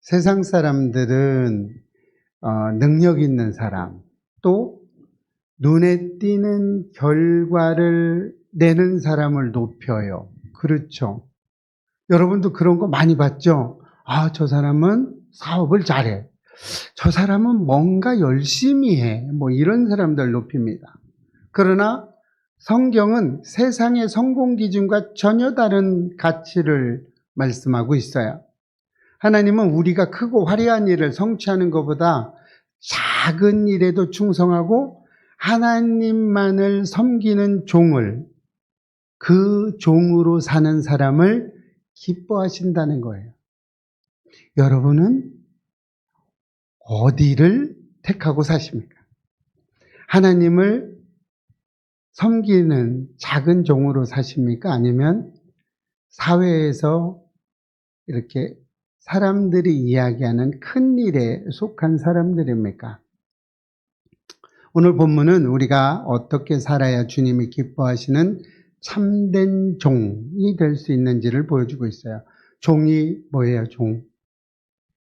세상 사람들은 능력 있는 사람, 또 눈에 띄는 결과를 내는 사람을 높여요. 그렇죠. 여러분도 그런 거 많이 봤죠? 아, 저 사람은 사업을 잘해. 저 사람은 뭔가 열심히 해. 뭐 이런 사람들 높입니다. 그러나 성경은 세상의 성공 기준과 전혀 다른 가치를 말씀하고 있어요. 하나님은 우리가 크고 화려한 일을 성취하는 것보다 작은 일에도 충성하고 하나님만을 섬기는 종을, 그 종으로 사는 사람을 기뻐하신다는 거예요. 여러분은 어디를 택하고 사십니까? 하나님을 섬기는 작은 종으로 사십니까? 아니면 사회에서 이렇게 사람들이 이야기하는 큰 일에 속한 사람들입니까? 오늘 본문은 우리가 어떻게 살아야 주님이 기뻐하시는 참된 종이 될 수 있는지를 보여주고 있어요. 종이 뭐예요? 종.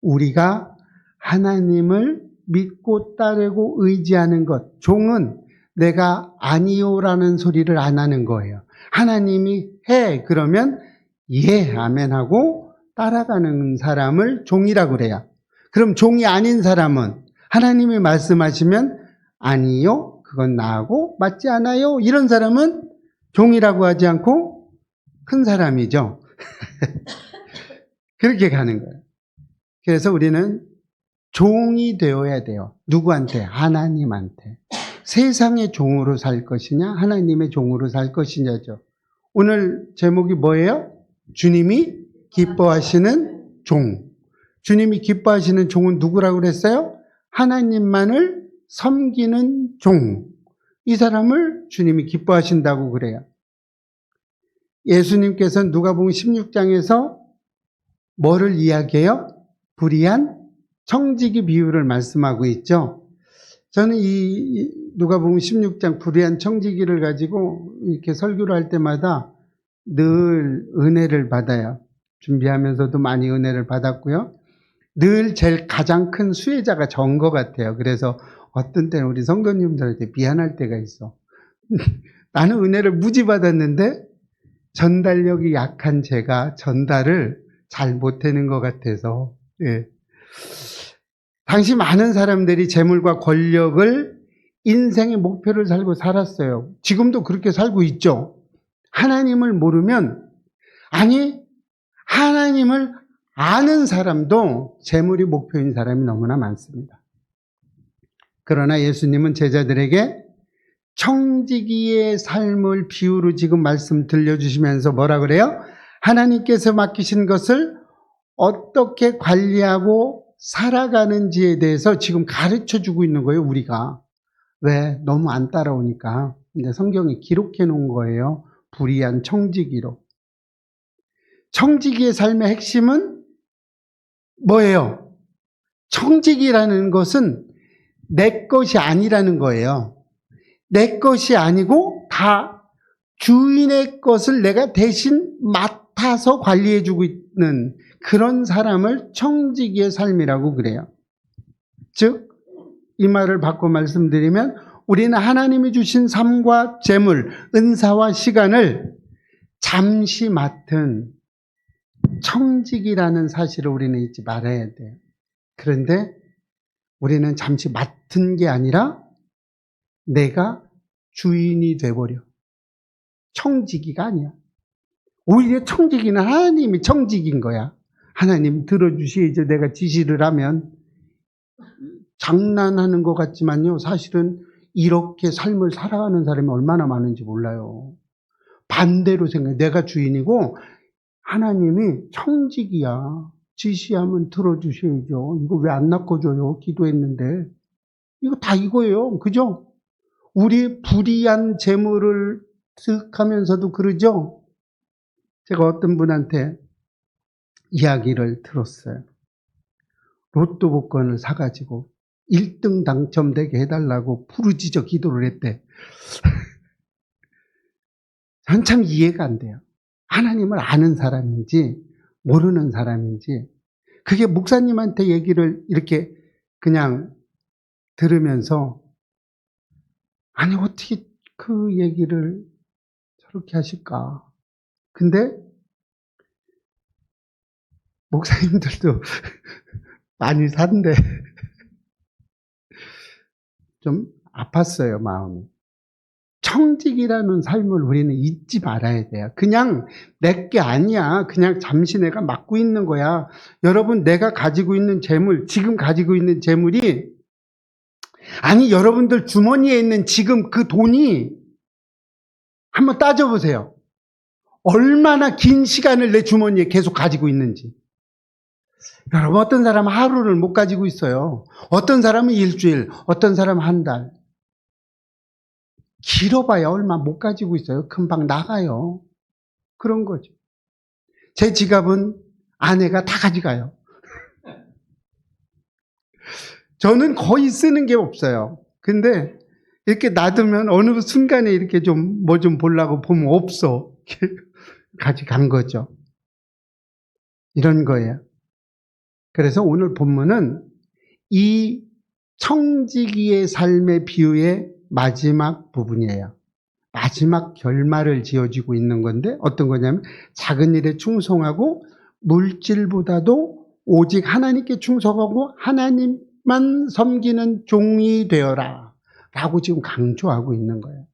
우리가 하나님을 믿고 따르고 의지하는 것. 종은 내가 아니요라는 소리를 안 하는 거예요. 하나님이 해 그러면 예 아멘 하고 따라가는 사람을 종이라고 그래요. 그럼 종이 아닌 사람은 하나님이 말씀하시면 아니요, 그건 나하고 맞지 않아요. 이런 사람은 종이라고 하지 않고 큰 사람이죠. 그렇게 가는 거예요. 그래서 우리는 종이 되어야 돼요. 누구한테? 하나님한테. 세상의 종으로 살 것이냐, 하나님의 종으로 살 것이냐죠. 오늘 제목이 뭐예요? 주님이 기뻐하시는 종. 주님이 기뻐하시는 종은 누구라고 그랬어요? 하나님만을 섬기는 종. 이 사람을 주님이 기뻐하신다고 그래요. 예수님께서는 누가복음 16장에서 뭐를 이야기해요? 불의한 청지기 비유를 말씀하고 있죠. 저는 이 누가복음 16장 불의한 청지기를 가지고 이렇게 설교를 할 때마다 늘 은혜를 받아요. 준비하면서도 많이 은혜를 받았고요. 늘 제일 가장 큰 수혜자가 전 것 같아요. 그래서 어떤 때는 우리 성도님들한테 미안할 때가 있어. 나는 은혜를 무지 받았는데 전달력이 약한 제가 전달을 잘 못하는 것 같아서. 예. 당시 많은 사람들이 재물과 권력을 인생의 목표를 살고 살았어요. 지금도 그렇게 살고 있죠. 하나님을 모르면, 아니 하나님을 아는 사람도 재물이 목표인 사람이 너무나 많습니다. 그러나 예수님은 제자들에게 청지기의 삶을 비유로 지금 말씀 들려주시면서 뭐라 그래요? 하나님께서 맡기신 것을 어떻게 관리하고 살아가는지에 대해서 지금 가르쳐주고 있는 거예요, 우리가. 왜? 너무 안 따라오니까. 근데 성경이 기록해 놓은 거예요. 불의한 청지기로. 청지기의 삶의 핵심은 뭐예요? 청지기라는 것은 내 것이 아니라는 거예요. 내 것이 아니고 다 주인의 것을 내가 대신 맡아서 관리해주고 있는 그런 사람을 청지기의 삶이라고 그래요. 즉, 이 말을 바꿔 말씀드리면 우리는 하나님이 주신 삶과 재물, 은사와 시간을 잠시 맡은 청지기라는 사실을 우리는 잊지 말아야 돼요. 그런데 우리는 잠시 맡은 게 아니라 내가 주인이 돼버려. 청지기가 아니야. 오히려 청지기는 하나님이 청지기인 거야. 하나님 들어주시죠. 내가 지시를 하면. 장난하는 것 같지만요, 사실은 이렇게 삶을 살아가는 사람이 얼마나 많은지 몰라요. 반대로 생각해. 내가 주인이고 하나님이 청지기야. 지시하면 들어주셔야죠. 이거 왜 안 낚아줘요? 기도했는데. 이거 다 이거예요. 그죠? 우리 불의한 재물을 득하면서도 그러죠? 제가 어떤 분한테 이야기를 들었어요. 로또 복권을 사가지고 1등 당첨되게 해달라고 부르짖어 기도를 했대. 한참 이해가 안 돼요. 하나님을 아는 사람인지 모르는 사람인지. 그게 목사님한테 얘기를 이렇게 그냥 들으면서, 아니, 어떻게 그 얘기를 저렇게 하실까? 근데 목사님들도 많이 산데 좀 아팠어요, 마음이. 청직이라는 삶을 우리는 잊지 말아야 돼요. 그냥 내게 아니야. 그냥 잠시 내가 맡고 있는 거야. 여러분, 내가 가지고 있는 재물, 지금 가지고 있는 재물이, 아니, 여러분들 주머니에 있는 지금 그 돈이 한번 따져보세요. 얼마나 긴 시간을 내 주머니에 계속 가지고 있는지. 여러분, 어떤 사람은 하루를 못 가지고 있어요. 어떤 사람은 일주일, 어떤 사람은 한 달. 길어봐야 얼마 못 가지고 있어요. 금방 나가요. 그런 거죠. 제 지갑은 아내가 다 가져가요. 저는 거의 쓰는 게 없어요. 근데 이렇게 놔두면 어느 순간에 이렇게 좀 뭐 좀 보려고 보면 없어. 가져간 거죠. 이런 거예요. 그래서 오늘 본문은 이 청지기의 삶의 비유의 마지막 부분이에요. 마지막 결말을 지어주고 있는 건데 어떤 거냐면 작은 일에 충성하고 물질보다도 오직 하나님께 충성하고 하나님만 섬기는 종이 되어라 라고 지금 강조하고 있는 거예요.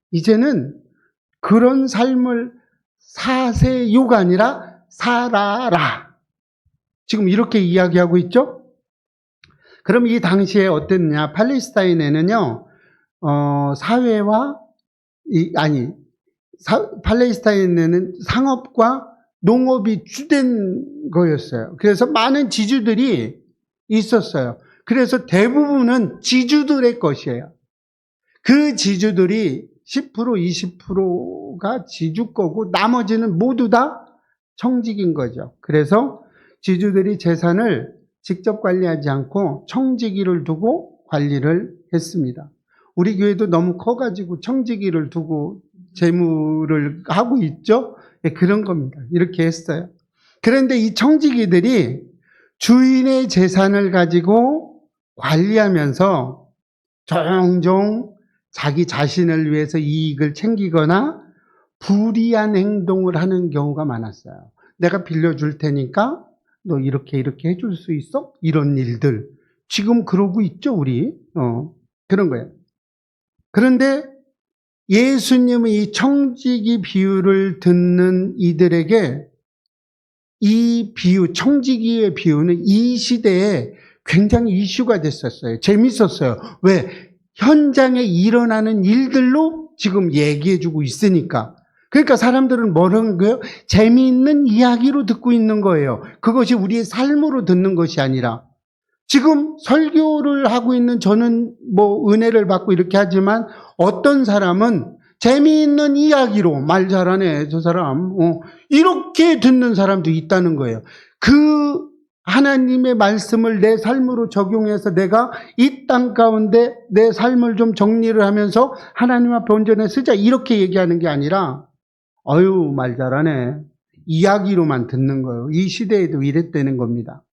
이제는 그런 삶을 사세요가 아니라 살아라. 지금 이렇게 이야기하고 있죠? 그럼 이 당시에 어땠냐? 팔레스타인에는요, 사회와, 팔레스타인에는 상업과 농업이 주된 거였어요. 그래서 많은 지주들이 있었어요. 그래서 대부분은 지주들의 것이에요. 그 지주들이 10%, 20%가 지주 거고 나머지는 모두 다 청직인 거죠. 그래서 지주들이 재산을 직접 관리하지 않고 청지기를 두고 관리를 했습니다. 우리 교회도 너무 커가지고 청지기를 두고 재무를 하고 있죠? 네, 그런 겁니다. 이렇게 했어요. 그런데 이 청지기들이 주인의 재산을 가지고 관리하면서 종종 자기 자신을 위해서 이익을 챙기거나 불이한 행동을 하는 경우가 많았어요. 내가 빌려줄 테니까 너 이렇게 해줄 수 있어? 이런 일들. 지금 그러고 있죠, 우리. 그런 거예요. 그런데 예수님의 이 청지기 비유를 듣는 이들에게 이 비유, 청지기의 비유는 이 시대에 굉장히 이슈가 됐었어요. 재밌었어요. 왜? 현장에 일어나는 일들로 지금 얘기해주고 있으니까. 그러니까 사람들은 뭐라는 거예요? 재미있는 이야기로 듣고 있는 거예요. 그것이 우리의 삶으로 듣는 것이 아니라. 지금 설교를 하고 있는 저는 뭐 은혜를 받고 이렇게 하지만 어떤 사람은 재미있는 이야기로 말 잘하네 저 사람 이렇게 듣는 사람도 있다는 거예요. 그 하나님의 말씀을 내 삶으로 적용해서 내가 이 땅 가운데 내 삶을 좀 정리를 하면서 하나님 앞에 온전히 쓰자 이렇게 얘기하는 게 아니라 어유 말 잘하네 이야기로만 듣는 거예요. 이 시대에도 이랬다는 겁니다.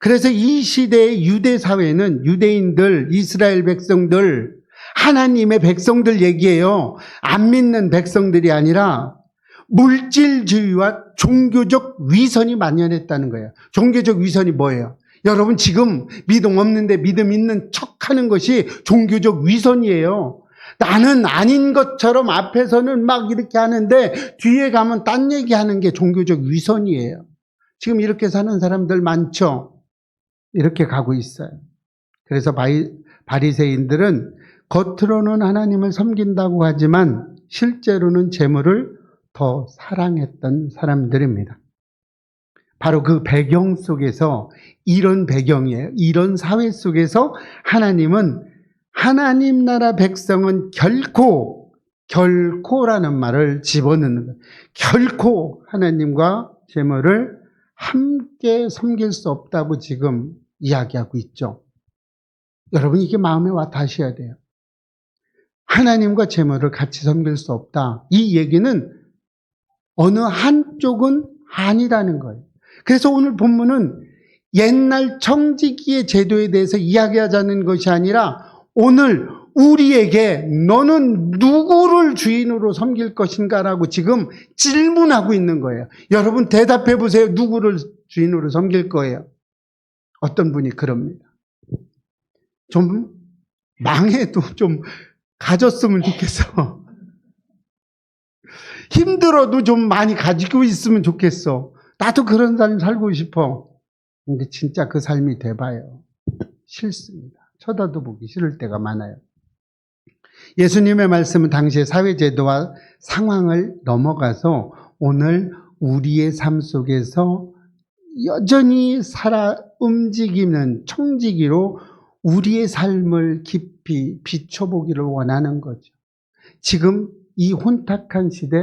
그래서 이 시대의 유대 사회는 유대인들, 이스라엘 백성들, 하나님의 백성들 얘기예요. 안 믿는 백성들이 아니라 물질주의와 종교적 위선이 만연했다는 거예요. 종교적 위선이 뭐예요? 여러분 지금 믿음 없는데 믿음 있는 척하는 것이 종교적 위선이에요. 나는 아닌 것처럼 앞에서는 막 이렇게 하는데 뒤에 가면 딴 얘기하는 게 종교적 위선이에요. 지금 이렇게 사는 사람들 많죠? 이렇게 가고 있어요. 그래서 바리새인들은 겉으로는 하나님을 섬긴다고 하지만 실제로는 재물을 더 사랑했던 사람들입니다. 바로 그 배경 속에서 이런 배경이에요. 이런 사회 속에서 하나님은 하나님 나라 백성은 결코라는 말을 집어넣는 거예요. 결코 하나님과 재물을 함께 섬길 수 없다고 지금 이야기하고 있죠. 여러분 이게 마음에 와 닿으셔야 돼요. 하나님과 재물을 같이 섬길 수 없다. 이 얘기는 어느 한쪽은 아니라는 거예요. 그래서 오늘 본문은 옛날 청지기의 제도에 대해서 이야기하자는 것이 아니라 오늘 우리에게 너는 누구를 주인으로 섬길 것인가라고 지금 질문하고 있는 거예요. 여러분 대답해 보세요. 누구를 주인으로 섬길 거예요? 어떤 분이 그럽니다. 좀 망해도 좀 가졌으면 좋겠어. 힘들어도 좀 많이 가지고 있으면 좋겠어. 나도 그런 삶 살고 싶어. 근데 진짜 그 삶이 돼봐요. 싫습니다. 쳐다도 보기 싫을 때가 많아요. 예수님의 말씀은 당시의 사회제도와 상황을 넘어가서 오늘 우리의 삶 속에서 여전히 움직이는 청지기로 우리의 삶을 깊이 비춰보기를 원하는 거죠. 지금 이 혼탁한 시대,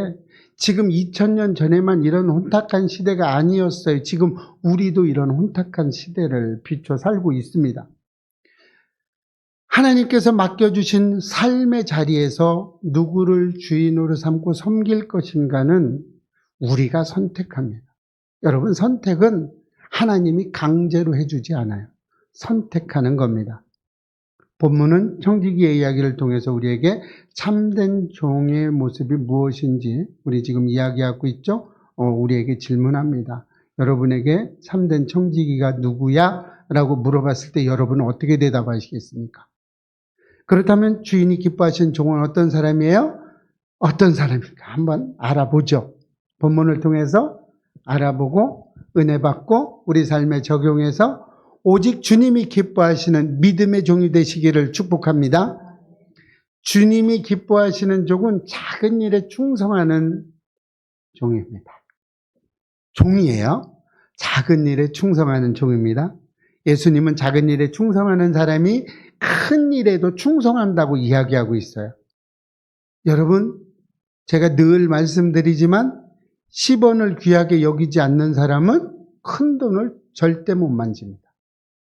지금 2000년 전에만 이런 혼탁한 시대가 아니었어요. 지금 우리도 이런 혼탁한 시대를 비춰 살고 있습니다. 하나님께서 맡겨주신 삶의 자리에서 누구를 주인으로 삼고 섬길 것인가는 우리가 선택합니다. 여러분, 선택은 하나님이 강제로 해주지 않아요. 선택하는 겁니다. 본문은 청지기의 이야기를 통해서 우리에게 참된 종의 모습이 무엇인지 우리 지금 이야기하고 있죠? 우리에게 질문합니다. 여러분에게 참된 청지기가 누구야? 라고 물어봤을 때 여러분은 어떻게 대답하시겠습니까? 그렇다면 주인이 기뻐하시는 종은 어떤 사람이에요? 어떤 사람입니까? 한번 알아보죠. 본문을 통해서 알아보고 은혜 받고 우리 삶에 적용해서 오직 주님이 기뻐하시는 믿음의 종이 되시기를 축복합니다. 주님이 기뻐하시는 종은 작은 일에 충성하는 종입니다. 종이에요. 작은 일에 충성하는 종입니다. 예수님은 작은 일에 충성하는 사람이 큰 일에도 충성한다고 이야기하고 있어요. 여러분, 제가 늘 말씀드리지만 10원을 귀하게 여기지 않는 사람은 큰 돈을 절대 못 만집니다.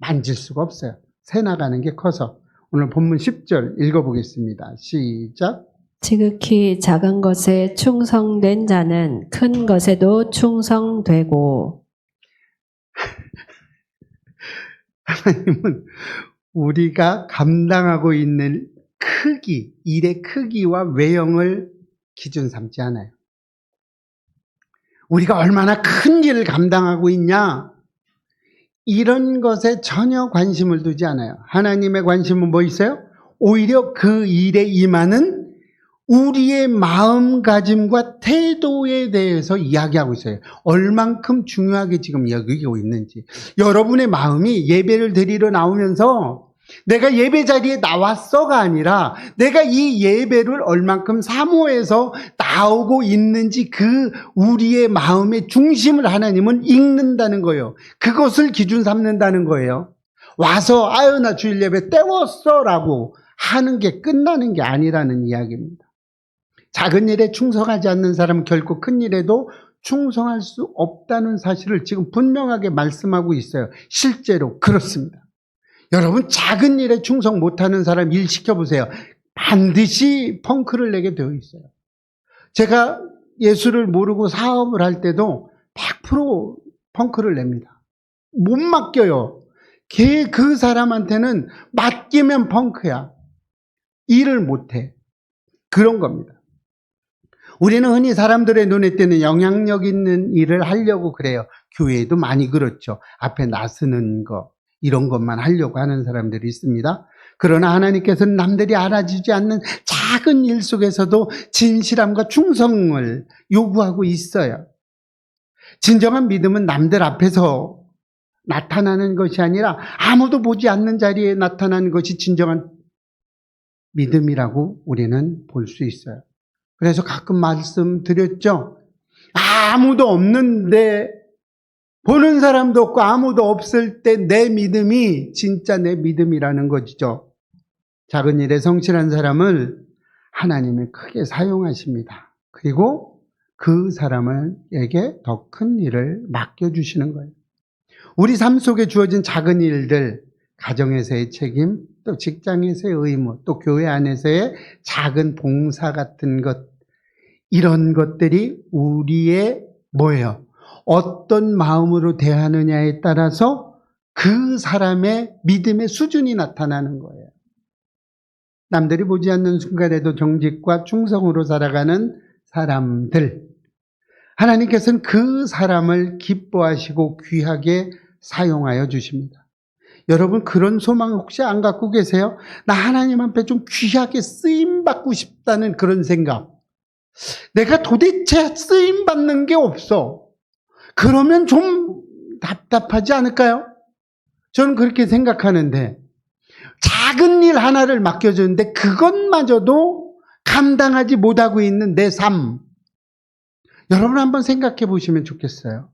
만질 수가 없어요. 새 나가는 게 커서. 오늘 본문 10절 읽어보겠습니다. 시작. 지극히 작은 것에 충성된 자는 큰 것에도 충성되고. 하나님은 우리가 감당하고 있는 크기, 일의 크기와 외형을 기준 삼지 않아요. 우리가 얼마나 큰 일을 감당하고 있냐, 이런 것에 전혀 관심을 두지 않아요. 하나님의 관심은 뭐 있어요? 오히려 그 일에 임하는 우리의 마음가짐과 태도에 대해서 이야기하고 있어요. 얼만큼 중요하게 지금 여기고 있는지. 여러분의 마음이 예배를 드리러 나오면서 내가 예배 자리에 나왔어가 아니라 내가 이 예배를 얼만큼 사모해서 나오고 있는지 그 우리의 마음의 중심을 하나님은 읽는다는 거예요. 그것을 기준 삼는다는 거예요. 와서 아유 나 주일 예배 때웠어 라고 하는 게 끝나는 게 아니라는 이야기입니다. 작은 일에 충성하지 않는 사람은 결코 큰 일에도 충성할 수 없다는 사실을 지금 분명하게 말씀하고 있어요. 실제로 그렇습니다. 여러분, 작은 일에 충성 못하는 사람 일 시켜보세요. 반드시 펑크를 내게 되어 있어요. 제가 예수를 모르고 사업을 할 때도 100% 펑크를 냅니다. 못 맡겨요. 그 사람한테는 맡기면 펑크야. 일을 못해. 그런 겁니다. 우리는 흔히 사람들의 눈에 띄는 영향력 있는 일을 하려고 그래요. 교회에도 많이 그렇죠. 앞에 나서는 거, 이런 것만 하려고 하는 사람들이 있습니다. 그러나 하나님께서는 남들이 알아주지 않는 작은 일 속에서도 진실함과 충성을 요구하고 있어요. 진정한 믿음은 남들 앞에서 나타나는 것이 아니라 아무도 보지 않는 자리에 나타나는 것이 진정한 믿음이라고 우리는 볼 수 있어요. 그래서 가끔 말씀드렸죠. 아무도 없는데, 보는 사람도 없고 아무도 없을 때 내 믿음이 진짜 내 믿음이라는 것이죠. 작은 일에 성실한 사람을 하나님이 크게 사용하십니다. 그리고 그 사람에게 더 큰 일을 맡겨주시는 거예요. 우리 삶 속에 주어진 작은 일들, 가정에서의 책임, 또 직장에서의 의무, 또 교회 안에서의 작은 봉사 같은 것, 이런 것들이 우리의 뭐예요? 어떤 마음으로 대하느냐에 따라서 그 사람의 믿음의 수준이 나타나는 거예요. 남들이 보지 않는 순간에도 정직과 충성으로 살아가는 사람들. 하나님께서는 그 사람을 기뻐하시고 귀하게 사용하여 주십니다. 여러분 그런 소망 혹시 안 갖고 계세요? 나 하나님 앞에 좀 귀하게 쓰임받고 싶다는 그런 생각. 내가 도대체 쓰임받는 게 없어. 그러면 좀 답답하지 않을까요? 저는 그렇게 생각하는데 작은 일 하나를 맡겨줬는데 그것마저도 감당하지 못하고 있는 내 삶. 여러분 한번 생각해 보시면 좋겠어요.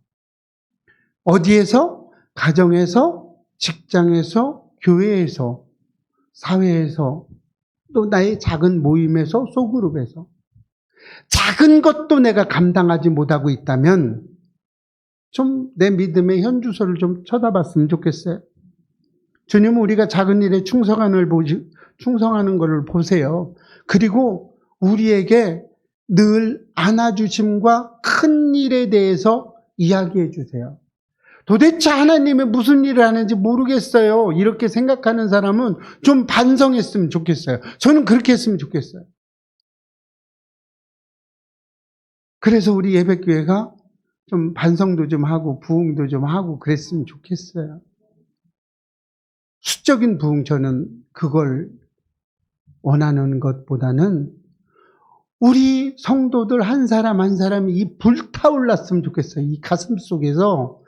어디에서? 가정에서, 직장에서, 교회에서, 사회에서, 또 나의 작은 모임에서, 소그룹에서 작은 것도 내가 감당하지 못하고 있다면 좀 내 믿음의 현주소를 좀 쳐다봤으면 좋겠어요. 주님은 우리가 작은 일에 충성하는 것을 보세요. 그리고 우리에게 늘 안아주심과 큰 일에 대해서 이야기해 주세요. 도대체 하나님이 무슨 일을 하는지 모르겠어요. 이렇게 생각하는 사람은 좀 반성했으면 좋겠어요. 저는 그렇게 했으면 좋겠어요. 그래서 우리 예배교회가 좀 반성도 좀 하고 부흥도 좀 하고 그랬으면 좋겠어요. 수적인 부흥, 저는 그걸 원하는 것보다는 우리 성도들 한 사람 한 사람이 이 불타올랐으면 좋겠어요. 이 가슴 속에서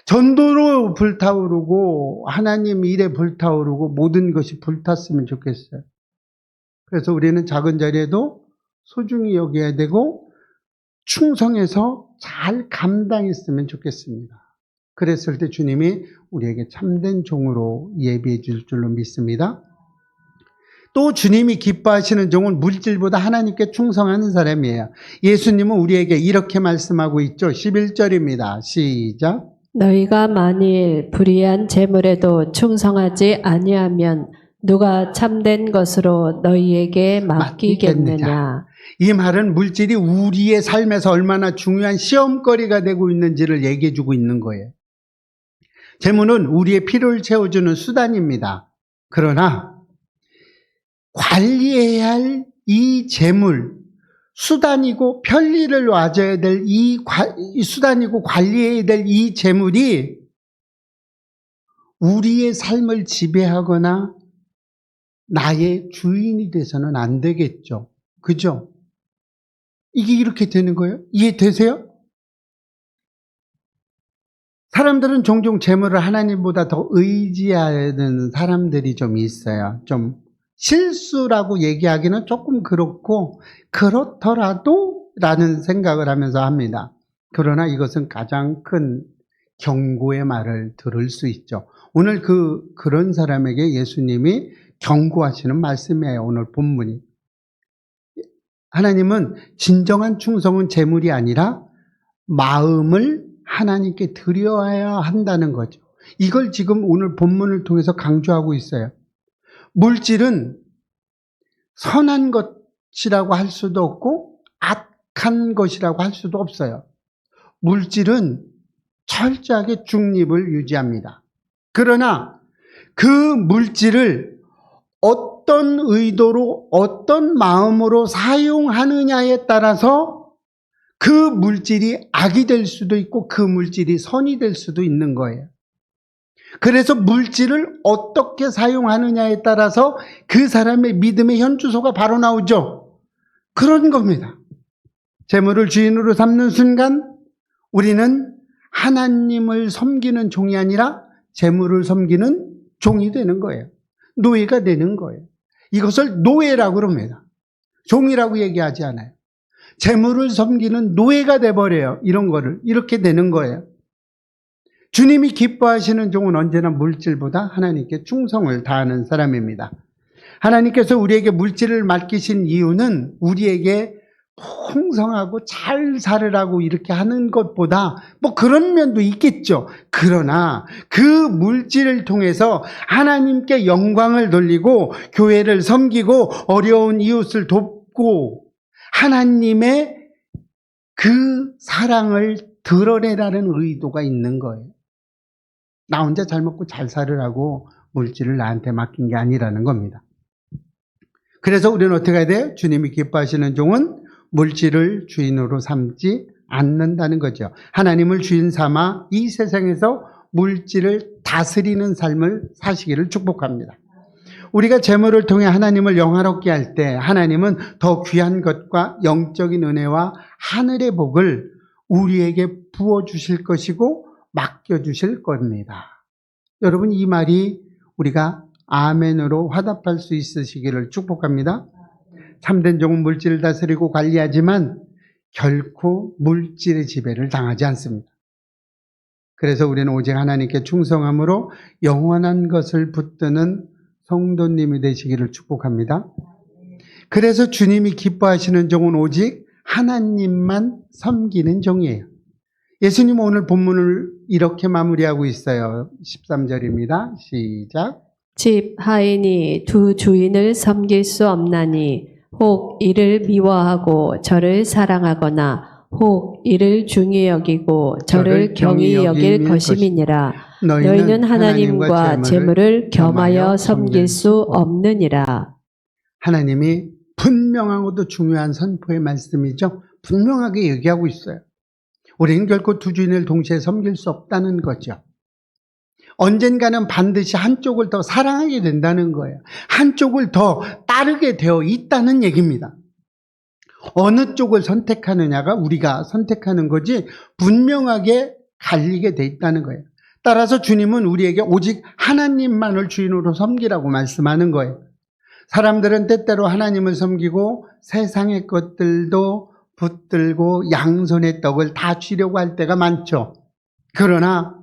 전도로 불타오르고 하나님 일에 불타오르고 모든 것이 불탔으면 좋겠어요. 그래서 우리는 작은 자리에도 소중히 여겨야 되고 충성해서 잘 감당했으면 좋겠습니다. 그랬을 때 주님이 우리에게 참된 종으로 예비해 줄 줄로 믿습니다. 또 주님이 기뻐하시는 종은 물질보다 하나님께 충성하는 사람이에요. 예수님은 우리에게 이렇게 말씀하고 있죠. 11절입니다. 시작. 너희가 만일 불의한 재물에도 충성하지 아니하면 누가 참된 것으로 너희에게 맡기겠느냐. 이 말은 물질이 우리의 삶에서 얼마나 중요한 시험거리가 되고 있는지를 얘기해 주고 있는 거예요. 재물은 우리의 필요를 채워주는 수단입니다. 그러나 관리해야 할 이 재물, 수단이고 편리를 와줘야 될 이 수단이고 관리해야 될 이 재물이 우리의 삶을 지배하거나 나의 주인이 돼서는 안 되겠죠. 그죠? 이게 이렇게 되는 거예요? 이해되세요? 사람들은 종종 재물을 하나님보다 더 의지하는 사람들이 좀 있어요. 좀 실수라고 얘기하기는 조금 그렇고 그렇더라도 라는 생각을 하면서 합니다. 그러나 이것은 가장 큰 경고의 말을 들을 수 있죠. 오늘 그런 사람에게 예수님이 경고하시는 말씀이에요. 오늘 본문이. 하나님은 진정한 충성은 재물이 아니라 마음을 하나님께 드려야 한다는 거죠. 이걸 지금 오늘 본문을 통해서 강조하고 있어요. 물질은 선한 것이라고 할 수도 없고 악한 것이라고 할 수도 없어요. 물질은 철저하게 중립을 유지합니다. 그러나 그 물질을 어떤 의도로 어떤 마음으로 사용하느냐에 따라서 그 물질이 악이 될 수도 있고 그 물질이 선이 될 수도 있는 거예요. 그래서 물질을 어떻게 사용하느냐에 따라서 그 사람의 믿음의 현주소가 바로 나오죠. 그런 겁니다. 재물을 주인으로 삼는 순간 우리는 하나님을 섬기는 종이 아니라 재물을 섬기는 종이 되는 거예요. 노예가 되는 거예요. 이것을 노예라고 그럽니다. 종이라고 얘기하지 않아요. 재물을 섬기는 노예가 돼버려요. 이런 거를. 이렇게 되는 거예요. 주님이 기뻐하시는 종은 언제나 물질보다 하나님께 충성을 다하는 사람입니다. 하나님께서 우리에게 물질을 맡기신 이유는 우리에게 풍성하고 잘 살으라고 이렇게 하는 것보다 뭐 그런 면도 있겠죠. 그러나 그 물질을 통해서 하나님께 영광을 돌리고 교회를 섬기고 어려운 이웃을 돕고 하나님의 그 사랑을 드러내라는 의도가 있는 거예요. 나 혼자 잘 먹고 잘 살으라고 물질을 나한테 맡긴 게 아니라는 겁니다. 그래서 우리는 어떻게 해야 돼요? 주님이 기뻐하시는 종은 물질을 주인으로 삼지 않는다는 거죠. 하나님을 주인 삼아 이 세상에서 물질을 다스리는 삶을 사시기를 축복합니다. 우리가 재물을 통해 하나님을 영화롭게 할 때 하나님은 더 귀한 것과 영적인 은혜와 하늘의 복을 우리에게 부어주실 것이고 맡겨주실 겁니다. 여러분, 이 말이 우리가 아멘으로 화답할 수 있으시기를 축복합니다. 참된 종은 물질을 다스리고 관리하지만 결코 물질의 지배를 당하지 않습니다. 그래서 우리는 오직 하나님께 충성함으로 영원한 것을 붙드는 성도님이 되시기를 축복합니다. 그래서 주님이 기뻐하시는 종은 오직 하나님만 섬기는 종이에요. 예수님은 오늘 본문을 이렇게 마무리하고 있어요. 13절입니다. 시작. 집 하인이 두 주인을 섬길 수 없나니 혹 이를 미워하고 저를 사랑하거나 혹 이를 중히 여기고 저를 경히 여길 것임이니라. 너희는 하나님과 재물을 겸하여 섬길 수 없느니라. 하나님이 분명하고도 중요한 선포의 말씀이죠. 분명하게 얘기하고 있어요. 우리는 결코 두 주인을 동시에 섬길 수 없다는 거죠. 언젠가는 반드시 한쪽을 더 사랑하게 된다는 거예요. 한쪽을 더 따르게 되어 있다는 얘기입니다. 어느 쪽을 선택하느냐가 우리가 선택하는 거지 분명하게 갈리게 돼 있다는 거예요. 따라서 주님은 우리에게 오직 하나님만을 주인으로 섬기라고 말씀하는 거예요. 사람들은 때때로 하나님을 섬기고 세상의 것들도 붙들고 양손의 떡을 다 쥐려고 할 때가 많죠. 그러나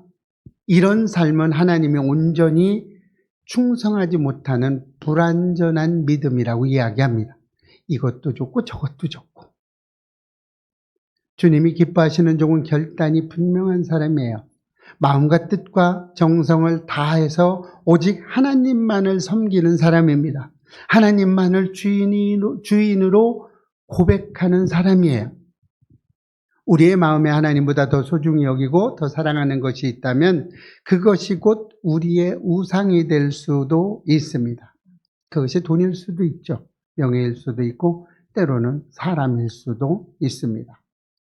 이런 삶은 하나님이 온전히 충성하지 못하는 불완전한 믿음이라고 이야기합니다. 이것도 좋고 저것도 좋고. 주님이 기뻐하시는 종은 결단이 분명한 사람이에요. 마음과 뜻과 정성을 다해서 오직 하나님만을 섬기는 사람입니다. 하나님만을 주인으로 고백하는 사람이에요. 우리의 마음에 하나님보다 더 소중히 여기고 더 사랑하는 것이 있다면 그것이 곧 우리의 우상이 될 수도 있습니다. 그것이 돈일 수도 있죠. 명예일 수도 있고 때로는 사람일 수도 있습니다.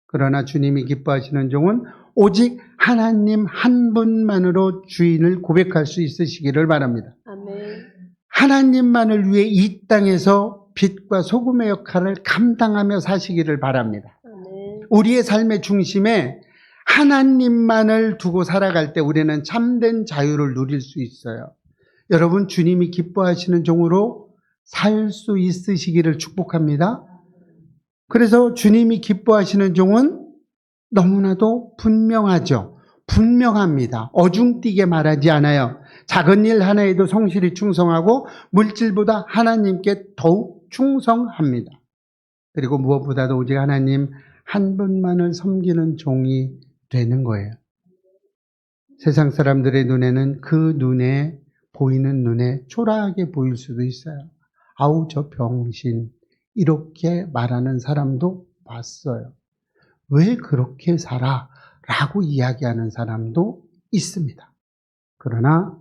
그러나 주님이 기뻐하시는 종은 오직 하나님 한 분만으로 주인을 고백할 수 있으시기를 바랍니다. 아멘. 하나님만을 위해 이 땅에서 빛과 소금의 역할을 감당하며 사시기를 바랍니다. 아멘. 우리의 삶의 중심에 하나님만을 두고 살아갈 때 우리는 참된 자유를 누릴 수 있어요. 여러분, 주님이 기뻐하시는 종으로 살 수 있으시기를 축복합니다. 그래서 주님이 기뻐하시는 종은 너무나도 분명하죠. 분명합니다. 어중뛰게 말하지 않아요. 작은 일 하나에도 성실히 충성하고 물질보다 하나님께 더욱 충성합니다. 그리고 무엇보다도 오직 하나님 한 분만을 섬기는 종이 되는 거예요. 세상 사람들의 눈에는 그 눈에 보이는 눈에 초라하게 보일 수도 있어요. 아우 저 병신 이렇게 말하는 사람도 봤어요. 왜 그렇게 살아? 라고 이야기하는 사람도 있습니다. 그러나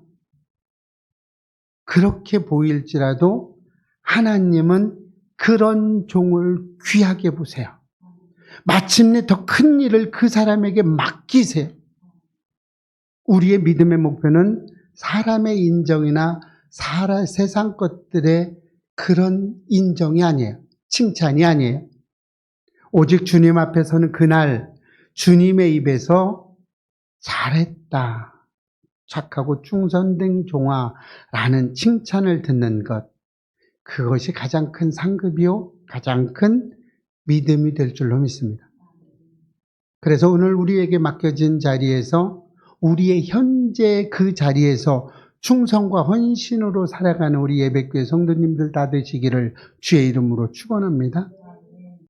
그렇게 보일지라도 하나님은 그런 종을 귀하게 보세요. 마침내 더 큰 일을 그 사람에게 맡기세요. 우리의 믿음의 목표는 사람의 인정이나 세상 것들의 그런 인정이 아니에요. 칭찬이 아니에요. 오직 주님 앞에 서는 그날 주님의 입에서 잘했다, 착하고 충성된 종아라는 칭찬을 듣는 것, 그것이 가장 큰 상급이요 가장 큰 믿음이 될 줄로 믿습니다. 그래서 오늘 우리에게 맡겨진 자리에서 우리의 현재 그 자리에서 충성과 헌신으로 살아가는 우리 예배교회 성도님들 다 되시기를 주의 이름으로 축원합니다.